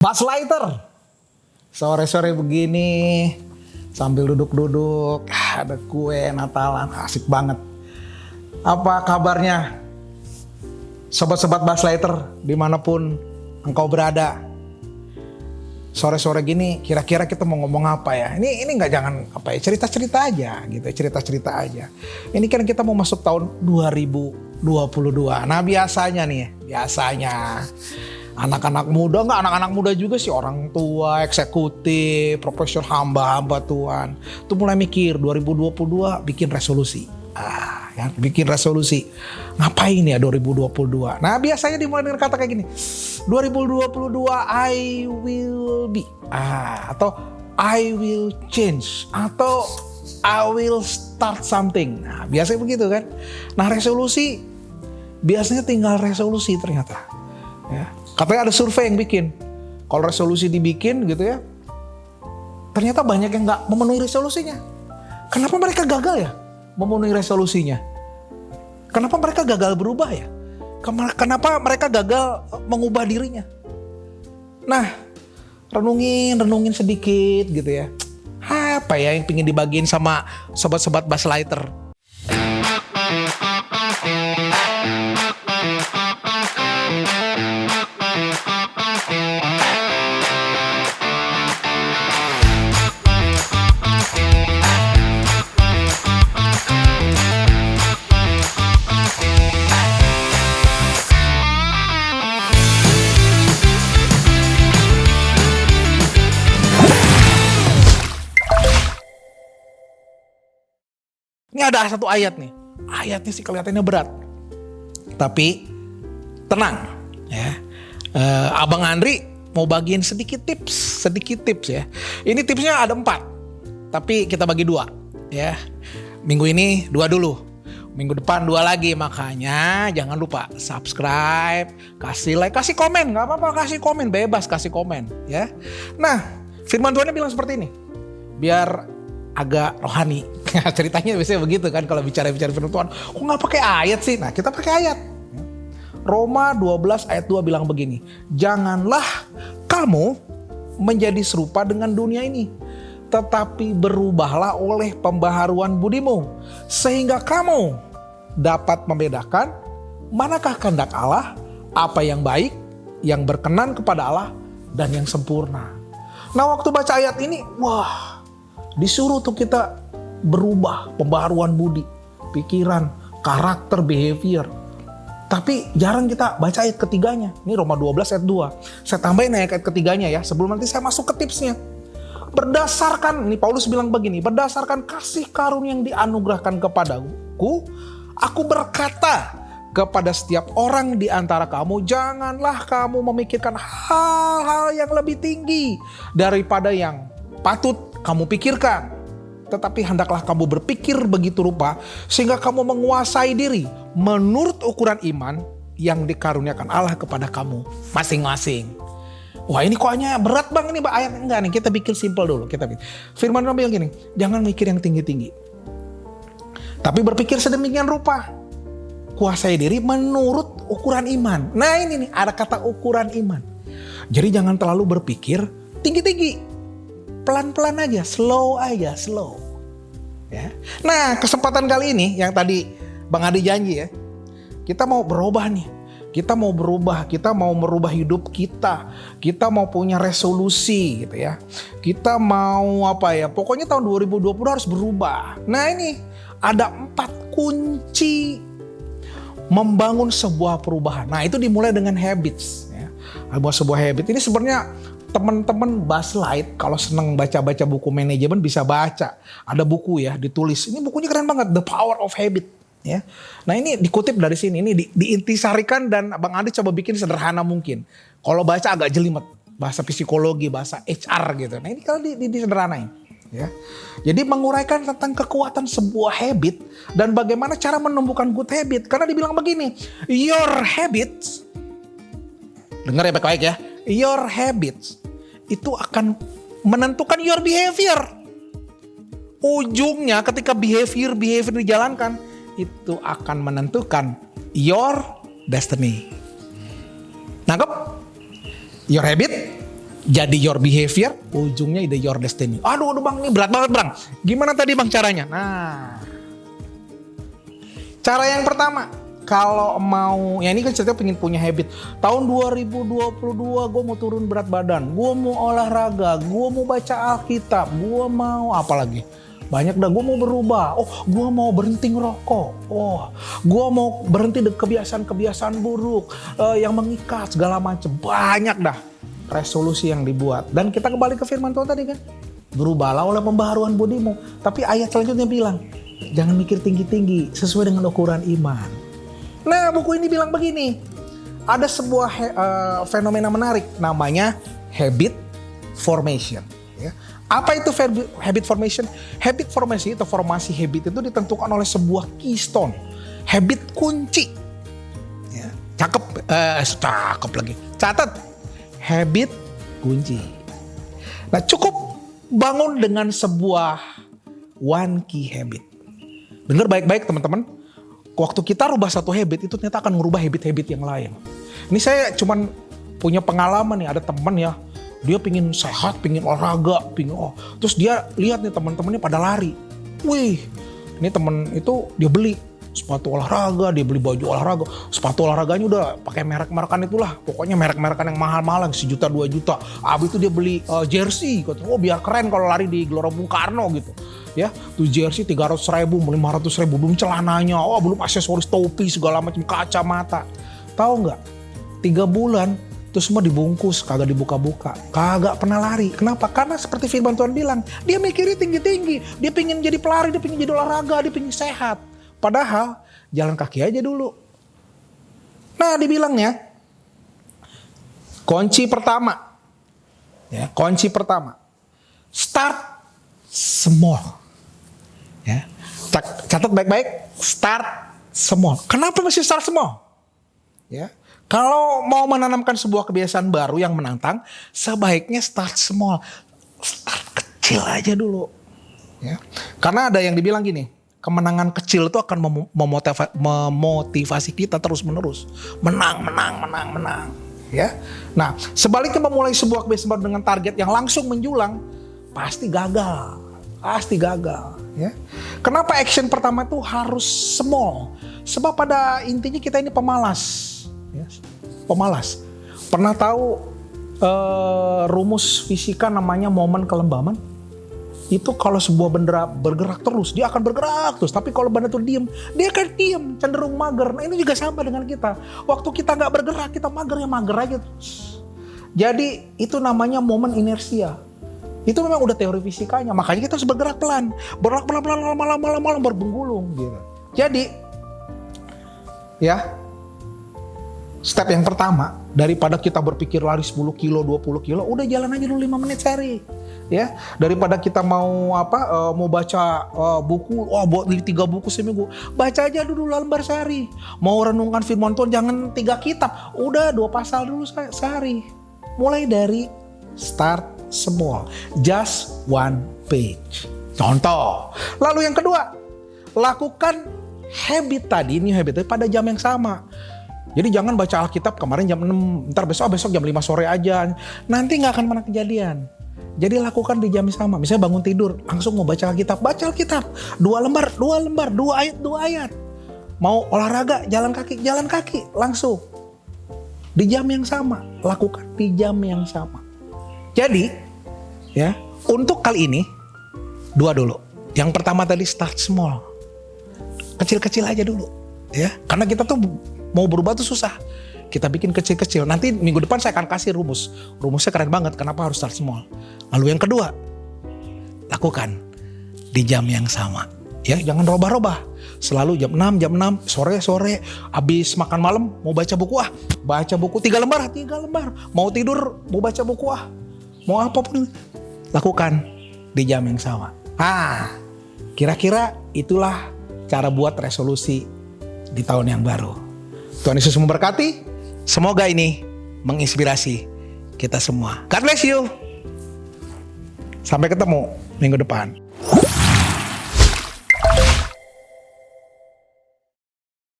Buzz Lightyear, sore-sore begini sambil duduk-duduk, ada kue Natalan, asik banget. Apa kabarnya, sobat-sobat Buzz Lightyear dimanapun engkau berada? Sore-sore gini, kira-kira kita mau ngomong apa ya? Ini nggak jangan apa ya, cerita-cerita aja gitu, cerita-cerita aja. Ini kan kita mau masuk tahun 2022. Nah biasanya anak-anak muda, nggak anak-anak muda juga sih, orang tua, eksekutif, profesor, hamba-hamba Tuhan. Tuh mulai mikir 2022 bikin resolusi. Bikin resolusi. Ngapain ya 2022? Nah biasanya dimulai dengan kata kayak gini. 2022 I will be. Atau I will change. Atau I will start something. Nah biasanya begitu kan. Nah resolusi, biasanya tinggal resolusi ternyata. Ya. Katanya ada survei yang bikin, kalau resolusi dibikin gitu ya, ternyata banyak yang nggak memenuhi resolusinya. Kenapa mereka gagal ya memenuhi resolusinya? Kenapa mereka gagal berubah ya? Kenapa mereka gagal mengubah dirinya? Nah, renungin sedikit gitu ya. Apa ya yang pengen dibagiin sama sobat-sobat Buzz Lightyear? Ini ada satu ayat nih. Ayatnya sih kelihatannya berat. Tapi tenang ya. Abang Andri mau bagiin sedikit tips ya. Ini tipsnya ada 4. Tapi kita bagi 2 ya. Minggu ini 2 dulu. Minggu depan 2 lagi, makanya jangan lupa subscribe, kasih like, kasih komen, nggak apa-apa, kasih komen, bebas kasih komen ya. Nah, firman Tuhannya bilang seperti ini, biar agak rohani. Ceritanya biasanya begitu kan kalau bicara firman Tuhan. Kok nggak pakai ayat sih? Nah kita pakai ayat. Roma 12 ayat 2 bilang begini, janganlah kamu menjadi serupa dengan dunia ini, tetapi berubahlah oleh pembaharuan budimu, sehingga kamu dapat membedakan manakah kehendak Allah, apa yang baik, yang berkenan kepada Allah, dan yang sempurna. Nah waktu baca ayat ini, wah, disuruh tuh kita berubah, pembaharuan budi, pikiran, karakter, behavior. Tapi jarang kita baca ayat ketiganya. Ini Roma 12 ayat 2. Saya tambahin ayat ketiganya ya, sebelum nanti saya masuk ke tipsnya. Berdasarkan, ini Paulus bilang begini, berdasarkan kasih karunia yang dianugerahkan kepadaku, aku berkata kepada setiap orang di antara kamu, janganlah kamu memikirkan hal-hal yang lebih tinggi daripada yang patut kamu pikirkan. Tetapi hendaklah kamu berpikir begitu rupa sehingga kamu menguasai diri menurut ukuran iman yang dikaruniakan Allah kepada kamu masing-masing. Wah ini kok hanya berat bang ini ayat, enggak nih, kita bikin simple dulu. Firman Tuhan bilang gini, jangan mikir yang tinggi-tinggi, tapi berpikir sedemikian rupa, kuasai diri menurut ukuran iman. Nah ini nih ada kata ukuran iman. Jadi jangan terlalu berpikir tinggi-tinggi, pelan-pelan aja, slow. Ya. Nah kesempatan kali ini yang tadi Bang Adi janji ya, kita mau berubah nih. Kita mau berubah, kita mau merubah hidup kita mau punya resolusi gitu ya. Kita mau apa ya, pokoknya tahun 2020 harus berubah. Nah ini ada 4 kunci membangun sebuah perubahan. Nah itu dimulai dengan habits ya. Sebuah habit ini sebenarnya teman-teman Buzz Lightyear kalau seneng baca-baca buku manajemen bisa baca. Ada buku ya ditulis, ini bukunya keren banget, The Power of Habit ya. Nah ini dikutip dari sini, ini diintisarikan dan Bang Adi coba bikin sederhana mungkin. Kalau baca agak jelimet, bahasa psikologi, bahasa HR gitu. Nah ini kalau disederhanain ya. Jadi menguraikan tentang kekuatan sebuah habit dan bagaimana cara menumbuhkan good habit. Karena dibilang begini, your habits, dengar ya baik-baik ya, your habits itu akan menentukan your behavior. Ujungnya ketika behavior dijalankan, itu akan menentukan your destiny. Nangkep? Your habit jadi your behavior, ujungnya ide your destiny. Aduh bang, ini berat banget bang. Gimana tadi bang caranya? Nah, cara yang pertama, kalau mau, ya ini kan ceritanya pengen punya habit. Tahun 2022 gue mau turun berat badan, gue mau olahraga, gue mau baca Alkitab, gue mau apa lagi? Banyak dah, gue mau berubah. Oh, gue mau berhenti ngerokok. Oh, gue mau berhenti dari kebiasaan-kebiasaan buruk yang mengikat segala macam. Banyak dah resolusi yang dibuat. Dan kita kembali ke firman Tuhan tadi kan. Berubahlah oleh pembaharuan budimu. Tapi ayat selanjutnya bilang, jangan mikir tinggi-tinggi sesuai dengan ukuran iman. Nah, buku ini bilang begini. Ada sebuah fenomena menarik namanya habit formation. Ya. Apa itu habit formation? Habit formation itu formasi habit itu ditentukan oleh sebuah keystone, habit kunci. Ya, cakep lagi. Catat, habit kunci. Nah, cukup bangun dengan sebuah one key habit. Bener baik-baik teman-teman. Waktu kita rubah satu habit itu ternyata akan merubah habit-habit yang lain. Ini saya cuman punya pengalaman nih, ada teman ya. Dia pingin sehat, pingin olahraga, terus dia lihat nih teman-temannya pada lari. Wih, ini temen itu dia beli sepatu olahraga, dia beli baju olahraga, sepatu olahraganya udah pakai merek-merekan itulah, pokoknya merek-merekan yang mahal-mahal, 1 juta 2 juta. Abis itu dia beli jersey, oh biar keren kalau lari di Gelora Bung Karno gitu. Ya, tuh jersey 300.000, 500.000, belum celananya, belum aksesoris topi segala macam, kacamata. Tahu nggak? 3 bulan itu semua dibungkus, kagak dibuka-buka, kagak pernah lari. Kenapa? Karena seperti firman Tuhan bilang, dia mikirnya tinggi-tinggi, dia pengen jadi pelari, dia pengen jadi olahraga, dia pengen sehat. Padahal jalan kaki aja dulu. Nah, dibilangnya kunci pertama, start small. Ya, catat baik-baik, start small. Kenapa mesti start small? Ya. Kalau mau menanamkan sebuah kebiasaan baru yang menantang, sebaiknya start small. Start kecil aja dulu. Ya. Karena ada yang dibilang gini, kemenangan kecil itu akan memotivasi kita terus menerus. Menang. Ya. Nah, sebaliknya memulai sebuah kebiasaan baru dengan target yang langsung menjulang, pasti gagal. Ya. Kenapa action pertama itu harus small? Sebab pada intinya kita ini pemalas. Ya, pemalas. Pernah tahu rumus fisika namanya momen kelembaman? Itu kalau sebuah benda bergerak terus, dia akan bergerak terus. Tapi kalau benda itu diem, dia akan diem, cenderung mager. Nah, ini juga sama dengan kita. Waktu kita nggak bergerak, kita mager aja terus. Jadi itu namanya momen inersia. Itu memang udah teori fisikanya. Makanya kita harus bergerak pelan, lama-lama berbenggulung gitu. Jadi ya, step yang pertama, daripada kita berpikir lari 10 kilo, 20 kilo, udah jalan aja dulu 5 menit sehari. Ya, daripada kita mau baca buku, buat 3 buku seminggu, baca aja dulu lembar sehari. Mau renungkan firman Tuhan, jangan 3 kitab, udah 2 pasal dulu sehari. Mulai dari start small, just 1 page. Contoh. Lalu yang kedua, lakukan habit tadi, ini habit pada jam yang sama. Jadi jangan baca Alkitab kemarin jam 6, ntar besok jam 5 sore aja. Nanti gak akan pernah kejadian. Jadi lakukan di jam yang sama. Misalnya bangun tidur, langsung mau baca Alkitab. 2 lembar, 2 ayat. Mau olahraga, jalan kaki, langsung. Di jam yang sama, lakukan di jam yang sama. Jadi, ya, untuk kali ini, 2 dulu. Yang pertama tadi start small. Kecil-kecil aja dulu. Ya, karena kita tuh mau berubah tuh susah. Kita bikin kecil-kecil. Nanti minggu depan saya akan kasih rumus. Rumusnya keren banget. Kenapa harus start small? Lalu yang kedua, lakukan di jam yang sama. Ya, jangan robah-robah. Selalu jam 6, sore. Habis makan malam mau baca buku, baca buku 3 lembar. Mau tidur mau baca buku, mau apapun, lakukan di jam yang sama. Kira-kira itulah cara buat resolusi di tahun yang baru. Tuhan Yesus memberkati. Semoga ini menginspirasi kita semua. God bless you. Sampai ketemu minggu depan.